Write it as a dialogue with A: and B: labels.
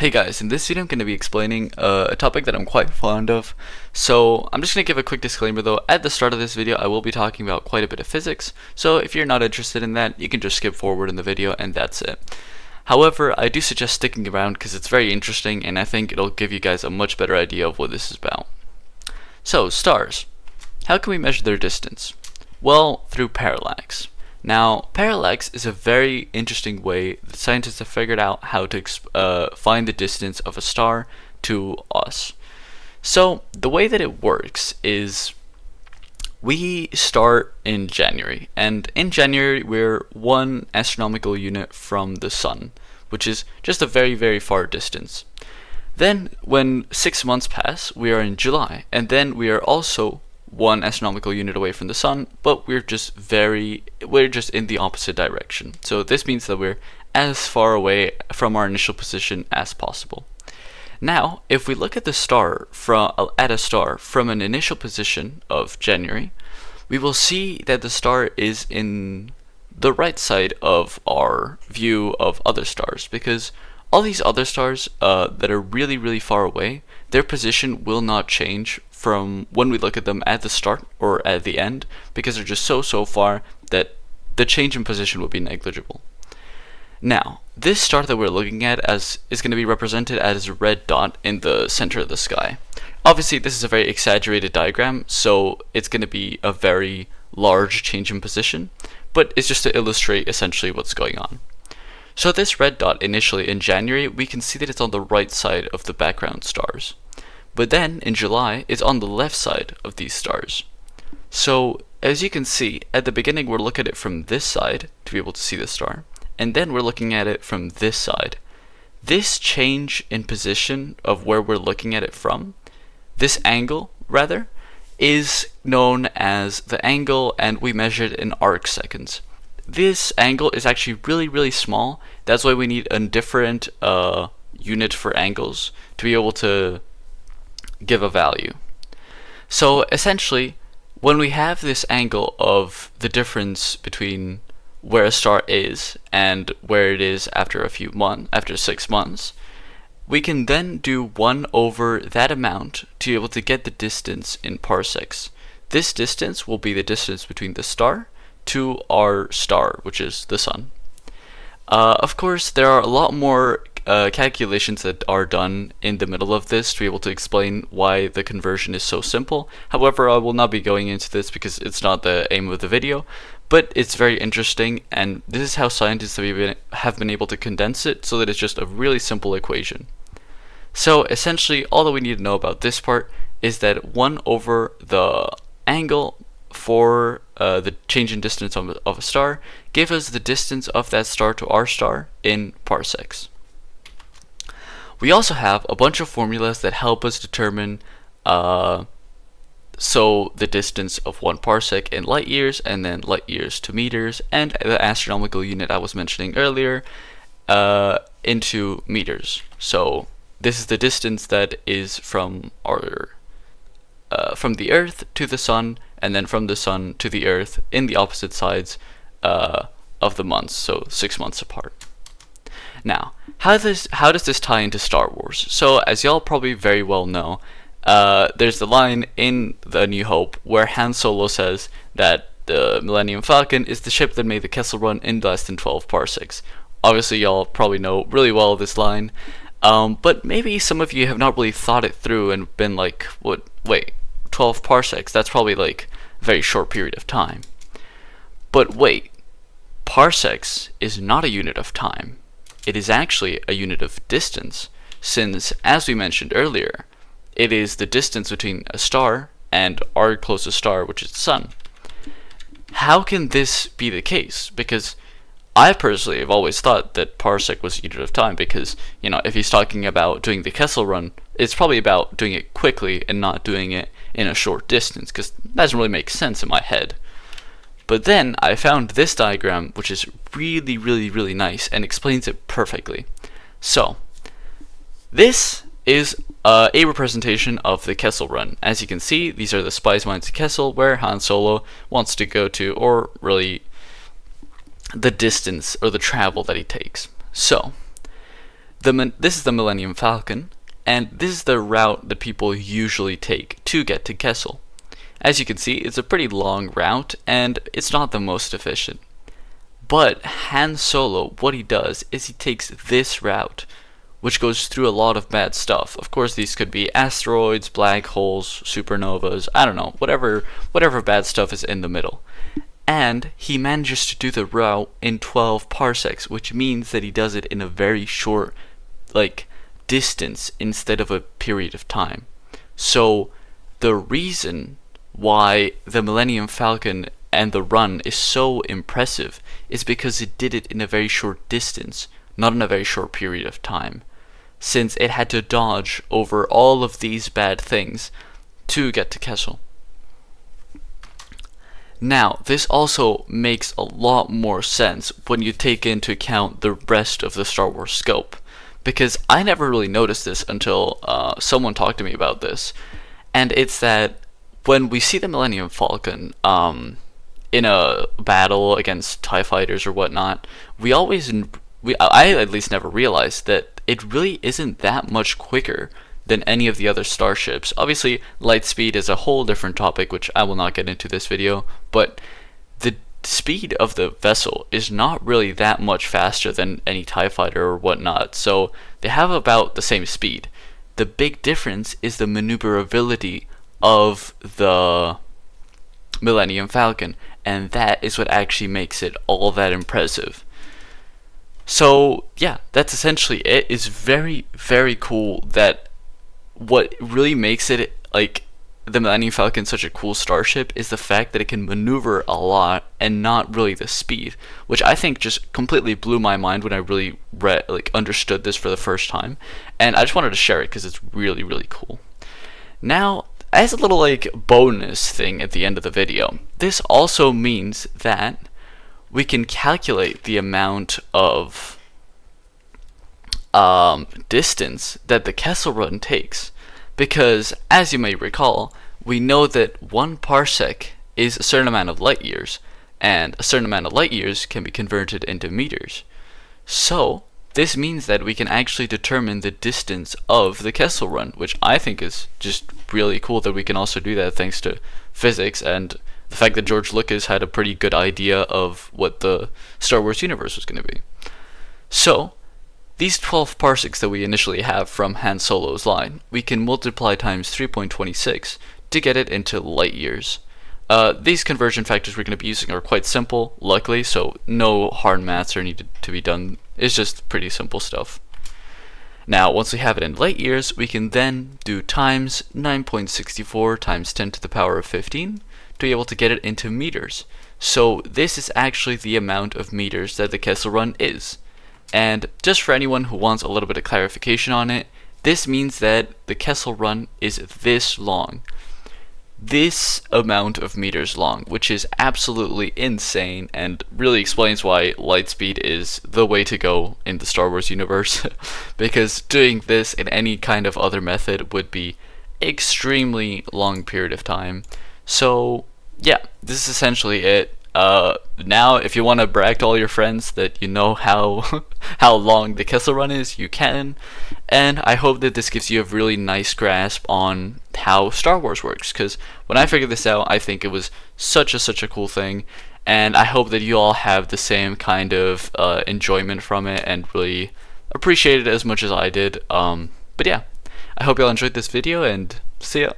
A: Hey guys, in this video I'm going to be explaining a topic that I'm quite fond of. So I'm just going to give a quick disclaimer though. At the start of this video I will be talking about quite a bit of physics, so if you're not interested in that, you can just skip forward in the video and that's it. However, I do suggest sticking around because it's very interesting and I think it'll give you guys a much better idea of what this is about. So, stars. How can we measure their distance? Well, through parallax. Now, parallax is a very interesting way that scientists have figured out how to find the distance of a star to us. So, the way that it works is we start in January, and in January we're 1 astronomical unit from the sun, which is just a very, very far distance. Then, when 6 months pass, we are in July, and then we are also 1 astronomical unit away from the sun, but we're just in the opposite direction. So this means that we're as far away from our initial position as possible. Now, if we look at the star from an initial position of January, we will see that the star is in the right side of our view of other stars, because all these other stars that are really, really far away, their position will not change from when we look at them at the start or at the end, because they're just so far that the change in position will be negligible. Now, this star that we're looking at is going to be represented as a red dot in the center of the sky. Obviously, this is a very exaggerated diagram, so it's going to be a very large change in position, but it's just to illustrate essentially what's going on. So this red dot initially in January, we can see that it's on the right side of the background stars. But then in July, it's on the left side of these stars. So as you can see, at the beginning we're looking at it from this side to be able to see the star, and then we're looking at it from this side. This change in position of where we're looking at it from, this angle rather, is known as the angle, and we measure it in arc seconds. This angle is actually really, really small. That's why we need a different unit for angles to be able to give a value. So essentially, when we have this angle of the difference between where a star is and where it is after 6 months, we can then do 1 over that amount to be able to get the distance in parsecs. This distance will be the distance between the star to our star, which is the sun. Of course, there are a lot more calculations that are done in the middle of this to be able to explain why the conversion is so simple. However, I will not be going into this because it's not the aim of the video, but it's very interesting, and this is how scientists have been able to condense it so that it's just a really simple equation. So essentially, all that we need to know about this part is that 1 over the angle for the change in distance of a star gave us the distance of that star to our star in parsecs. We also have a bunch of formulas that help us determine the distance of 1 parsec in light years, and then light years to meters, and the astronomical unit I was mentioning earlier into meters. So this is the distance that is from the Earth to the Sun, and then from the Sun to the Earth in the opposite sides of the months, so 6 months apart. Now, how does this tie into Star Wars? So, as y'all probably very well know, there's the line in The New Hope where Han Solo says that the Millennium Falcon is the ship that made the Kessel Run in less than 12 parsecs. Obviously, y'all probably know really well this line, but maybe some of you have not really thought it through and been like, wait, 12 parsecs, that's probably like a very short period of time. But wait, parsecs is not a unit of time. It is actually a unit of distance, since, as we mentioned earlier, it is the distance between a star and our closest star, which is the sun. How can this be the case? Because I personally have always thought that parsec was a unit of time, because, if he's talking about doing the Kessel Run, it's probably about doing it quickly and not doing it in a short distance, because that doesn't really make sense in my head. But then I found this diagram, which is really, really, really nice and explains it perfectly. So, this is a representation of the Kessel Run. As you can see, these are the spice mines of Kessel, where Han Solo wants to go to, or really the distance or the travel that he takes. So, This is the Millennium Falcon, and this is the route that people usually take to get to Kessel. As you can see, it's a pretty long route, and it's not the most efficient. But Han Solo, what he does is he takes this route, which goes through a lot of bad stuff. Of course, these could be asteroids, black holes, supernovas, I don't know, whatever bad stuff is in the middle. And he manages to do the route in 12 parsecs, which means that he does it in a very short, distance instead of a period of time. So the reason why the Millennium Falcon and the run is so impressive is because it did it in a very short distance, not in a very short period of time, since it had to dodge over all of these bad things to get to Kessel. Now, this also makes a lot more sense when you take into account the rest of the Star Wars scope, because I never really noticed this until someone talked to me about this, and it's that when we see the Millennium Falcon in a battle against TIE fighters or whatnot, I at least never realized that it really isn't that much quicker than any of the other starships. Obviously, light speed is a whole different topic, which I will not get into this video, but the speed of the vessel is not really that much faster than any TIE fighter or whatnot, so they have about the same speed. The big difference is the maneuverability of the Millennium Falcon, and that is what actually makes it all that impressive. So yeah, that's essentially it. It's very, very cool that what really makes it the Millennium Falcon such a cool starship is the fact that it can maneuver a lot and not really the speed, which I think just completely blew my mind when I really understood this for the first time, and I just wanted to share it because it's really, really cool. Now, as a little bonus thing at the end of the video, this also means that we can calculate the amount of distance that the Kessel Run takes, because as you may recall, we know that 1 parsec is a certain amount of light years, and a certain amount of light years can be converted into meters. So this means that we can actually determine the distance of the Kessel Run, which I think is just really cool that we can also do that thanks to physics and the fact that George Lucas had a pretty good idea of what the Star Wars universe was going to be. So these 12 parsecs that we initially have from Han Solo's line, we can multiply times 3.26 to get it into light years. These conversion factors we're going to be using are quite simple, luckily, so no hard maths are needed to be done. It's just pretty simple stuff. Now, once we have it in light years, we can then do times 9.64 times 10 to the power of 15 to be able to get it into meters. So this is actually the amount of meters that the Kessel Run is. And just for anyone who wants a little bit of clarification on it, this means that the Kessel Run is this long. This amount of meters long, which is absolutely insane and really explains why lightspeed is the way to go in the Star Wars universe, because doing this in any kind of other method would be extremely long period of time. So yeah, this is essentially it. Now if you want to brag to all your friends that you know how how long the Kessel Run is, you can, and I hope that this gives you a really nice grasp on how Star Wars works, because when I figured this out, I think it was such a cool thing, and I hope that you all have the same kind of enjoyment from it and really appreciate it as much as I did. But yeah, I hope you all enjoyed this video, and see ya.